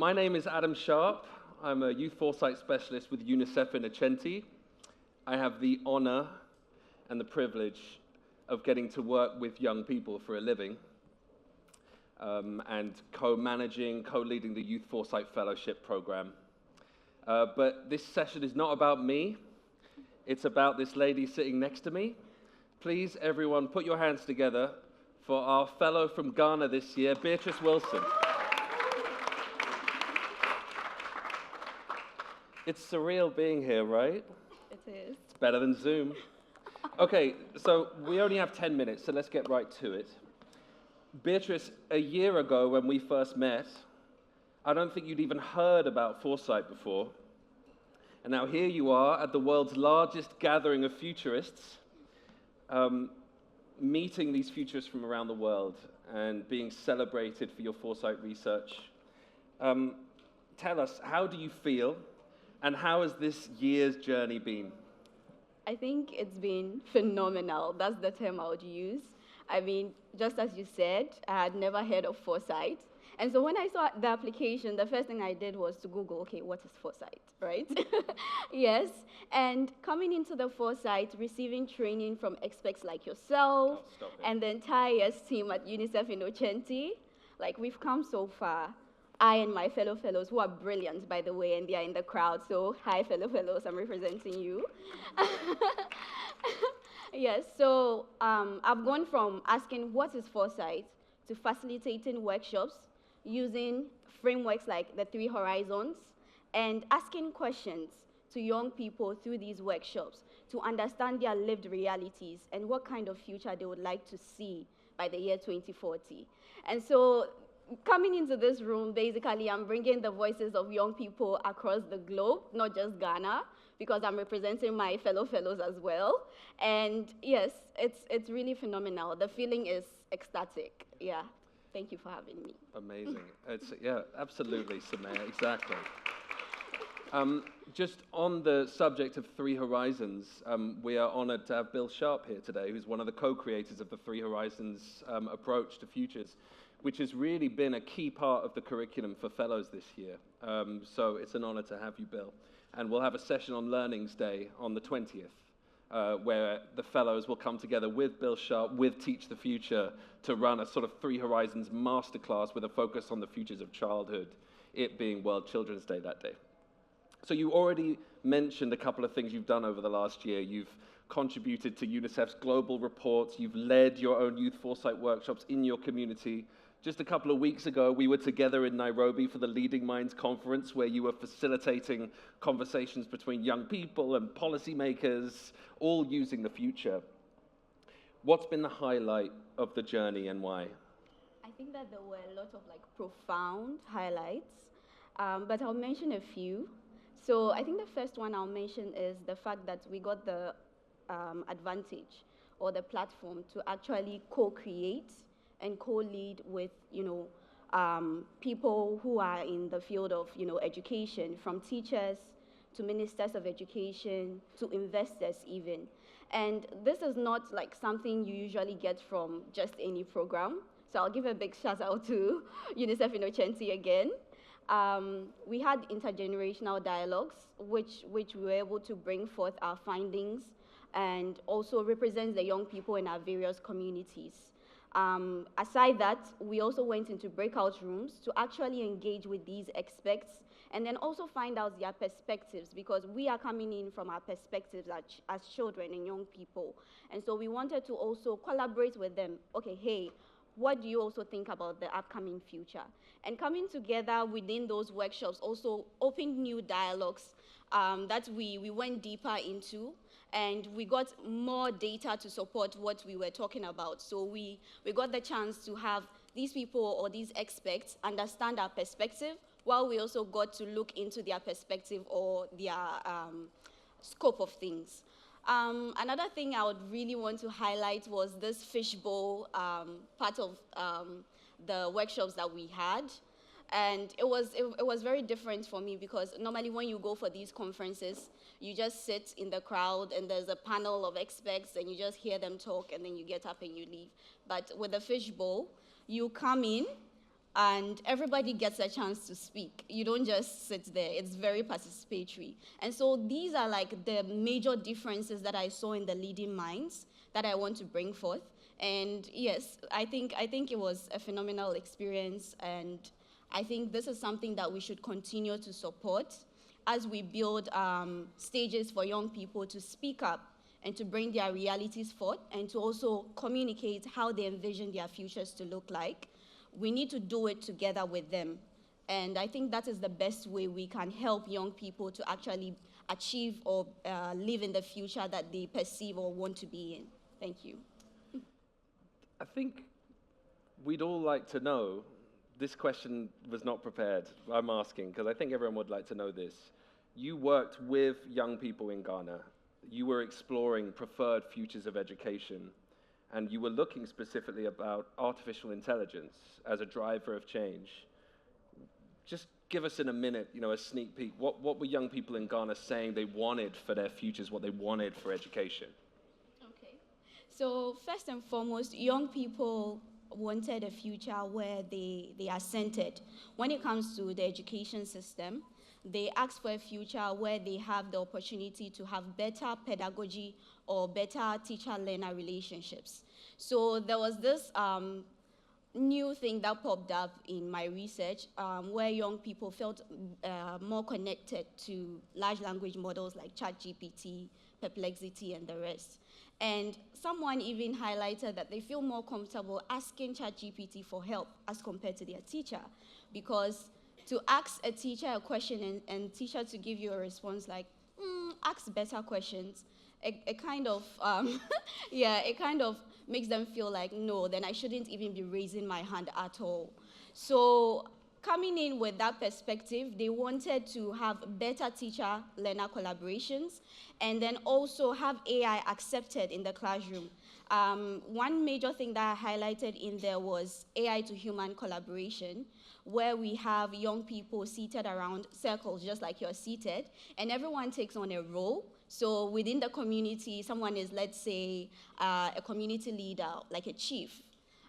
My name is Adam Sharpe. I'm a Youth Foresight Specialist with UNICEF Innocenti. I have the honor and the privilege of getting to work with young people for a living and co-managing, co-leading the Youth Foresight Fellowship program. But this session is not about me. It's about this lady sitting next to me. Please, everyone, put your hands together for our fellow from Ghana this year, Beatrice Wilson. It's surreal being here, right? It is. It's better than Zoom. Okay, so we only have 10 minutes, so let's get right to it. Beatrice, a year ago when we first met, I don't think you'd even heard about Foresight before. And now here you are at the world's largest gathering of futurists, meeting these futurists from around the world and being celebrated for your Foresight research. Tell us, how do you feel? And how has this year's journey been? I think it's been phenomenal. That's the term I would use. I mean, just as you said, I had never heard of Foresight. And so when I saw the application, the first thing I did was to Google, okay, what is Foresight, right? Yes. And coming into the Foresight, receiving training from experts like yourself and the entire team at UNICEF Innocenti, like we've come so far. I and my fellow fellows, who are brilliant, by the way, and they are in the crowd. So, hi, fellow fellows, I'm representing you. Yes, so I've gone from asking what is Foresight to facilitating workshops using frameworks like the 3 Horizons and asking questions to young people through these workshops to understand their lived realities and what kind of future they would like to see by the year 2040. And so coming into this room, basically, I'm bringing the voices of young people across the globe, not just Ghana, because I'm representing my fellow fellows as well. And yes, it's really phenomenal. The feeling is ecstatic. Yeah, thank you for having me. Amazing. Yeah, absolutely, Samaya, exactly. Just on the subject of 3 Horizons, we are honored to have Bill Sharpe here today, who's one of the co-creators of the 3 Horizons approach to futures, which has really been a key part of the curriculum for fellows this year. So it's an honor to have you, Bill. And we'll have a session on Learnings Day on the 20th, where the fellows will come together with Bill Sharpe, with Teach the Future, to run a sort of 3 Horizons masterclass with a focus on the futures of childhood, it being World Children's Day that day. So you already mentioned a couple of things you've done over the last year. You've contributed to UNICEF's global reports. You've led your own youth foresight workshops in your community. Just a couple of weeks ago, we were together in Nairobi for the Leading Minds conference, where you were facilitating conversations between young people and policymakers, all using the future. What's been the highlight of the journey and why? I think that there were a lot of profound highlights, but I'll mention a few. So I think the first one I'll mention is the fact that we got the advantage or the platform to actually co-create and co-lead with, people who are in the field of, education, from teachers to ministers of education to investors even. And this is not something you usually get from just any program. So I'll give a big shout out to UNICEF Innocenti again. We had intergenerational dialogues, which we were able to bring forth our findings and also represent the young people in our various communities. Aside that, we also went into breakout rooms to actually engage with these experts and then also find out their perspectives, because we are coming in from our perspectives as children and young people. And so we wanted to also collaborate with them. Okay, hey, what do you also think about the upcoming future? And coming together within those workshops also opened new dialogues that we went deeper into, and we got more data to support what we were talking about. So we got the chance to have these people or these experts understand our perspective, while we also got to look into their perspective or their scope of things. Another thing I would really want to highlight was this fishbowl part of the workshops that we had. And it was very different for me, because normally when you go for these conferences, you just sit in the crowd and there's a panel of experts and you just hear them talk and then you get up and you leave. But with the fishbowl, you come in, and everybody gets a chance to speak. You don't just sit there. It's very participatory. And so these are like the major differences that I saw in the leading minds that I want to bring forth. And yes, I think it was a phenomenal experience, and I think this is something that we should continue to support as we build stages for young people to speak up and to bring their realities forth and to also communicate how they envision their futures to look like. We need to do it together with them. And I think that is the best way we can help young people to actually achieve or live in the future that they perceive or want to be in. Thank you. I think we'd all like to know, this question was not prepared, I'm asking, because I think everyone would like to know this. You worked with young people in Ghana. You were exploring preferred futures of education, and you were looking specifically about artificial intelligence as a driver of change. Just give us in a minute, a sneak peek. What were young people in Ghana saying they wanted for their futures, what they wanted for education? Okay. So first and foremost, young people wanted a future where they are centered. When it comes to the education system, they asked for a future where they have the opportunity to have better pedagogy or better teacher-learner relationships. So there was this new thing that popped up in my research where young people felt more connected to large language models like ChatGPT, Perplexity, and the rest. And someone even highlighted that they feel more comfortable asking ChatGPT for help as compared to their teacher, because to ask a teacher a question and teacher to give you a response like, ask better questions, it kind of, it kind of makes them feel like, no, then I shouldn't even be raising my hand at all. So coming in with that perspective, they wanted to have better teacher-learner collaborations and then also have AI accepted in the classroom. One major thing that I highlighted in there was AI to human collaboration, where we have young people seated around circles, just like you're seated, and everyone takes on a role. So within the community, someone is, let's say, a community leader, like a chief.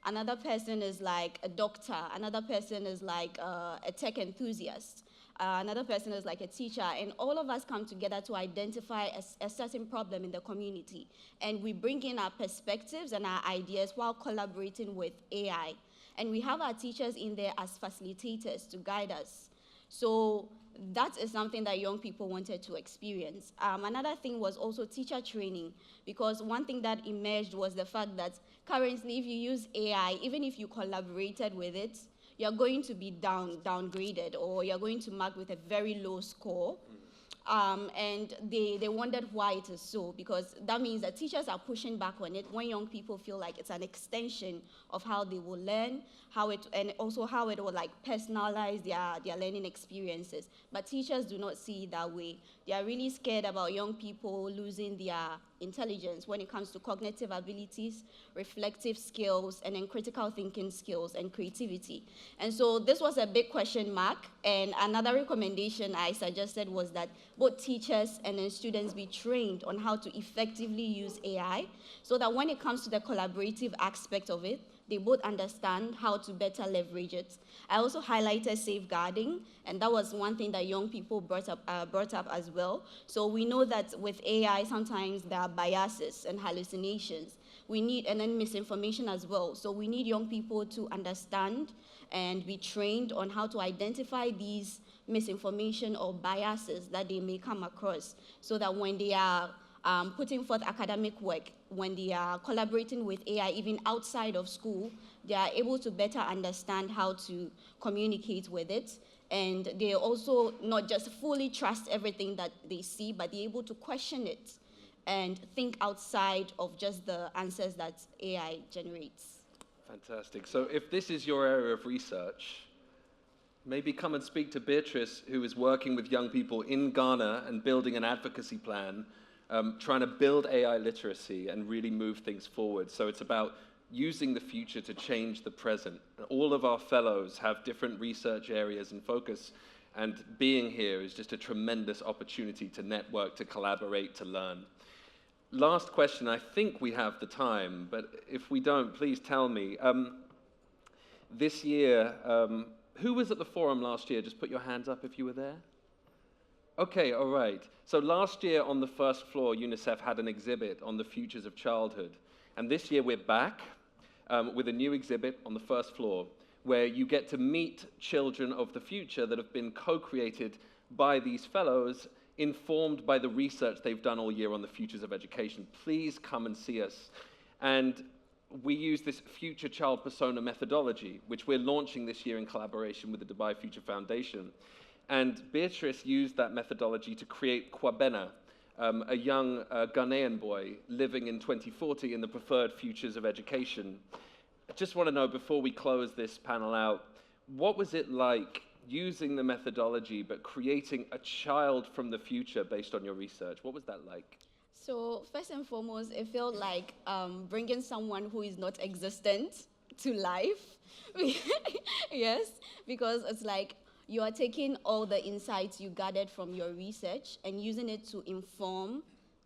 Another person is like a doctor. Another person is like a tech enthusiast. Another person is like a teacher. And all of us come together to identify a certain problem in the community. And we bring in our perspectives and our ideas while collaborating with AI. And we have our teachers in there as facilitators to guide us. So that is something that young people wanted to experience. Another thing was also teacher training, because one thing that emerged was the fact that currently if you use AI, even if you collaborated with it, you're going to be downgraded, or you're going to mark with a very low score. And they wondered why it is so, because that means that teachers are pushing back on it when young people feel like it's an extension of how they will learn, and also how it will like personalize their learning experiences. But teachers do not see it that way. They are really scared about young people losing their intelligence when it comes to cognitive abilities, reflective skills, and then critical thinking skills and creativity. And so this was a big question mark. And another recommendation I suggested was that both teachers and then students be trained on how to effectively use AI, so that when it comes to the collaborative aspect of it, they both understand how to better leverage it. I also highlighted safeguarding, and that was one thing that young people brought up as well. So we know that with AI, sometimes there are biases and hallucinations. And then misinformation as well. So we need young people to understand and be trained on how to identify these misinformation or biases that they may come across, so that when they are putting forth academic work, when they are collaborating with AI, even outside of school, they are able to better understand how to communicate with it. And they also not just fully trust everything that they see, but they're able to question it and think outside of just the answers that AI generates. Fantastic. So if this is your area of research, maybe come and speak to Beatrice, who is working with young people in Ghana and building an advocacy plan, trying to build AI literacy and really move things forward. So it's about using the future to change the present. All of our fellows have different research areas and focus, and being here is just a tremendous opportunity to network, to collaborate, to learn. Last question, I think we have the time, but if we don't, please tell me. this year, who was at the forum last year? Just put your hands up if you were there. Okay, all right. So last year on the first floor, UNICEF had an exhibit on the futures of childhood. And this year we're back with a new exhibit on the first floor where you get to meet children of the future that have been co-created by these fellows, informed by the research they've done all year on the futures of education. Please come and see us. And we use this future child persona methodology, which we're launching this year in collaboration with the Dubai Future Foundation. And Beatrice used that methodology to create Kwabena, a young Ghanaian boy living in 2040 in the preferred futures of education. I just want to know, before we close this panel out, what was it like using the methodology but creating a child from the future based on your research? What was that like? So first and foremost, it felt like bringing someone who is not existent to life. Yes, because it's like you are taking all the insights you gathered from your research and using it to inform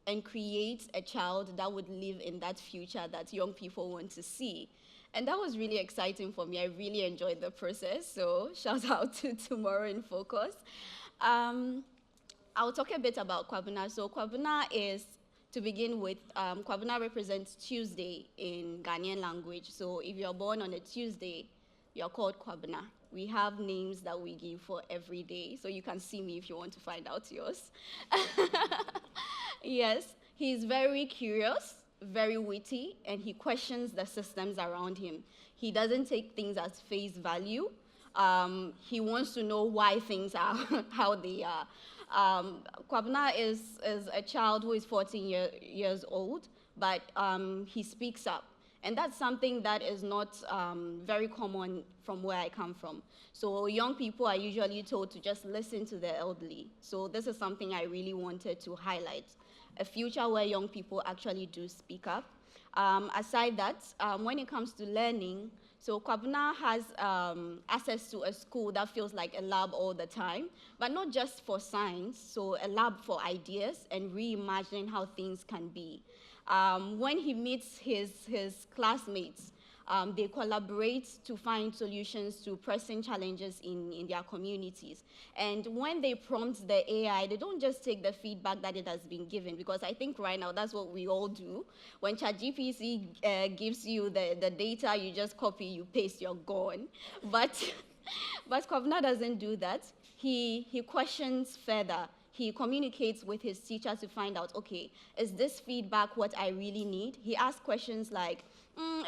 and create a child that would live in that future that young people want to see. And that was really exciting for me. I really enjoyed the process. So shout out to Tomorrow in Focus. I'll talk a bit about Kwabena. So Kwabena is, to begin with, Kwabena represents Tuesday in Ghanaian language. So if you're born on a Tuesday, you're called Kwabena. We have names that we give for every day. So you can see me if you want to find out yours. Yes, he's very curious, very witty, and he questions the systems around him. He doesn't take things as face value. He wants to know why things are how they are. Kwabena is a child who is 14 years old, but he speaks up. And that's something that is not very common from where I come from. So young people are usually told to just listen to the elderly. So this is something I really wanted to highlight, a future where young people actually do speak up. Aside that, when it comes to learning, so Kwabena has access to a school that feels like a lab all the time, but not just for science, so a lab for ideas and reimagining how things can be. When he meets his classmates, they collaborate to find solutions to pressing challenges in their communities. And when they prompt the AI, they don't just take the feedback that it has been given, because I think right now that's what we all do. When ChatGPT gives you the data, you just copy, you paste, you're gone. But Kwabena doesn't do that. He questions further. He communicates with his teacher to find out, okay, is this feedback what I really need? He asks questions like,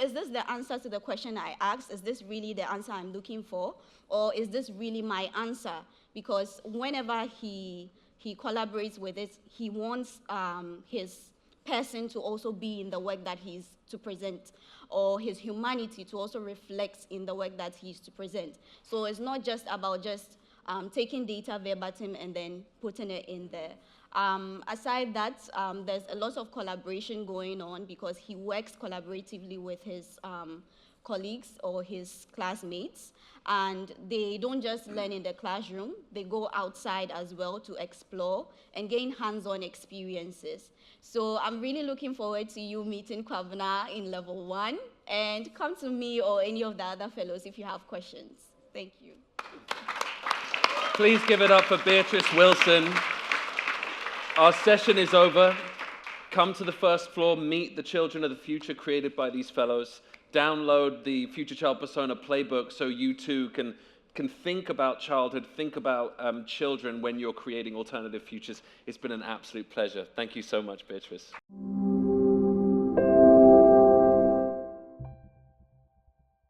is this the answer to the question I asked? Is this really the answer I'm looking for? Or is this really my answer? Because whenever he collaborates with it, he wants his person to also be in the work that he's to present, or his humanity to also reflect in the work that he's to present. So it's not just about just taking data verbatim and then putting it in there. Aside that, there's a lot of collaboration going on because he works collaboratively with his colleagues or his classmates, and they don't just learn in the classroom, they go outside as well to explore and gain hands-on experiences. So I'm really looking forward to you meeting Kwabena in level 1, and come to me or any of the other fellows if you have questions. Thank you. Please give it up for Beatrice Wilson. Our session is over. Come to the first floor, meet the children of the future created by these fellows. Download the Future Child Persona playbook so you too can think about childhood, think about children when you're creating alternative futures. It's been an absolute pleasure. Thank you so much, Beatrice.